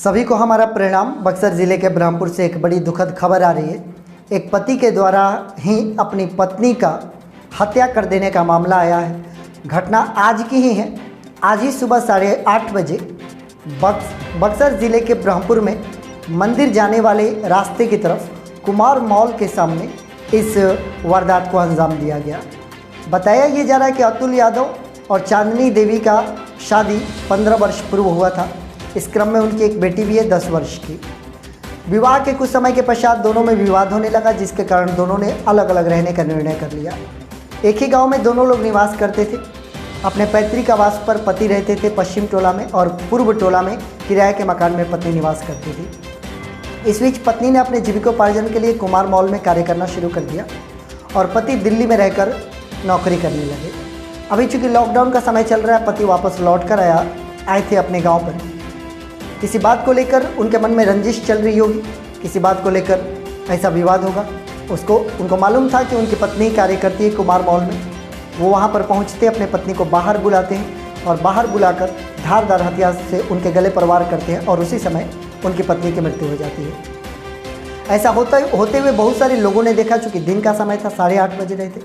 सभी को हमारा प्रणाम। बक्सर ज़िले के ब्रह्मपुर से एक बड़ी दुखद खबर आ रही है। एक पति के द्वारा ही अपनी पत्नी का हत्या कर देने का मामला आया है। घटना आज की ही है। आज ही सुबह 8:30 बजे बक्सर ज़िले के ब्रह्मपुर में मंदिर जाने वाले रास्ते की तरफ कुमार मॉल के सामने इस वारदात को अंजाम दिया गया। बताया ये जा रहा है कि अतुल यादव और चांदनी देवी का शादी 15 वर्ष पूर्व हुआ था। इस क्रम में उनकी एक बेटी भी है 10 वर्ष की। विवाह के कुछ समय के पश्चात दोनों में विवाद होने लगा, जिसके कारण दोनों ने अलग अलग रहने का निर्णय कर लिया। एक ही गांव में दोनों लोग निवास करते थे। अपने पैतृक आवास पर पति रहते थे पश्चिम टोला में, और पूर्व टोला में किराए के मकान में पत्नी निवास करती थी। इस बीच पत्नी ने अपने जीविकोपार्जन के लिए कुमार मॉल में कार्य करना शुरू कर दिया और पति दिल्ली में रहकर नौकरी करने लगे। अभी चूँकि लॉकडाउन का समय चल रहा है, पति वापस लौट कर आए थे अपने गाँव पर। किसी बात को लेकर उनके मन में रंजिश चल रही होगी, किसी बात को लेकर ऐसा विवाद होगा। उनको मालूम था कि उनकी पत्नी कार्य करती है कुमार मॉल में। वो वहाँ पर पहुँचते अपने पत्नी को बाहर बुलाते हैं और बाहर बुलाकर धारदार हथियार से उनके गले पर वार करते हैं और उसी समय उनकी पत्नी की मृत्यु हो जाती है। ऐसा होते हुए बहुत सारे लोगों ने देखा। चूँकि दिन का समय था, 8:30 बजे रहे थे।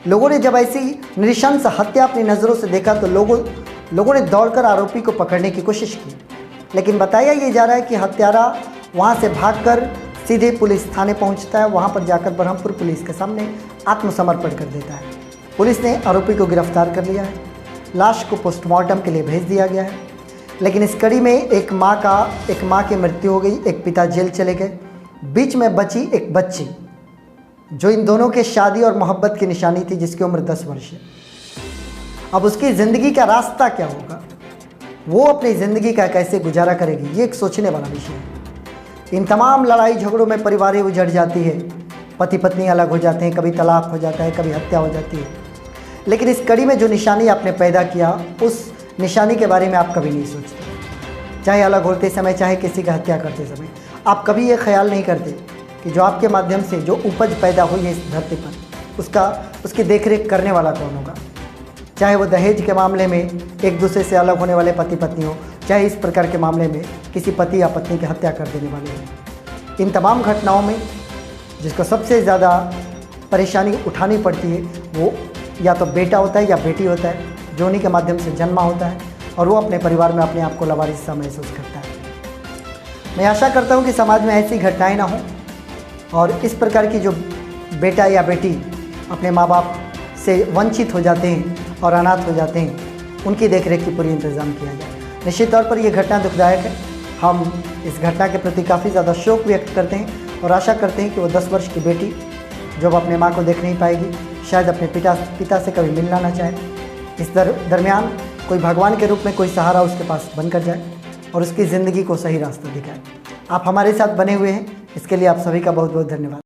लोगों ने जब ऐसी नृशंस हत्या अपनी नज़रों से देखा तो लोगों ने दौड़कर आरोपी को पकड़ने की कोशिश की, लेकिन बताया ये जा रहा है कि हत्यारा वहाँ से भागकर सीधे पुलिस थाने पहुँचता है। वहाँ पर जाकर ब्रह्मपुर पुलिस के सामने आत्मसमर्पण कर देता है। पुलिस ने आरोपी को गिरफ्तार कर लिया है। लाश को पोस्टमार्टम के लिए भेज दिया गया है। लेकिन इस कड़ी में एक माँ की मृत्यु हो गई, एक पिता जेल चले गए। बीच में बची एक बच्ची जो इन दोनों के शादी और मोहब्बत की निशानी थी, जिसकी उम्र 10 वर्ष है। अब उसकी ज़िंदगी का रास्ता क्या होगा, वो अपनी ज़िंदगी का कैसे गुजारा करेगी, ये एक सोचने वाला विषय है। इन तमाम लड़ाई झगड़ों में परिवारें उजड़ जाती है, पति पत्नी अलग हो जाते हैं, कभी तलाक हो जाता है, कभी हत्या हो जाती है। लेकिन इस कड़ी में जो निशानी आपने पैदा किया, उस निशानी के बारे में आप कभी नहीं सोचते। चाहे अलग होते समय, चाहे किसी का हत्या करते समय, आप कभी ये ख्याल नहीं करते कि जो आपके माध्यम से जो उपज पैदा हुई है इस धरती पर, उसकी देखरेख करने वाला कौन होगा। चाहे वो दहेज के मामले में एक दूसरे से अलग होने वाले पति पत्नी हो, चाहे इस प्रकार के मामले में किसी पति या पत्नी की हत्या कर देने वाले हो। इन तमाम घटनाओं में जिसको सबसे ज़्यादा परेशानी उठानी पड़ती है, वो या तो बेटा होता है या बेटी होता है, जो उन्हीं के माध्यम से जन्मा होता है और वो अपने परिवार में अपने आप को लावारिस सा महसूस करता है। मैं आशा करता हूँ कि समाज में ऐसी घटनाएँ ना हों और इस प्रकार की जो बेटा या बेटी अपने माँ बाप से वंचित हो जाते हैं और अनाथ हो जाते हैं, उनकी देखरेख की पूरी इंतज़ाम किया जाए। निश्चित तौर पर यह घटना दुखदायक है। हम इस घटना के प्रति काफ़ी ज़्यादा शोक व्यक्त करते हैं और आशा करते हैं कि वो 10 वर्ष की बेटी जो अब अपने माँ को देख नहीं पाएगी, शायद अपने पिता से कभी मिलना ना चाहे, इस दरमियान कोई भगवान के रूप में कोई सहारा उसके पास बनकर जाए और उसकी ज़िंदगी को सही रास्ता दिखाए। आप हमारे साथ बने हुए हैं, इसके लिए आप सभी का बहुत बहुत धन्यवाद।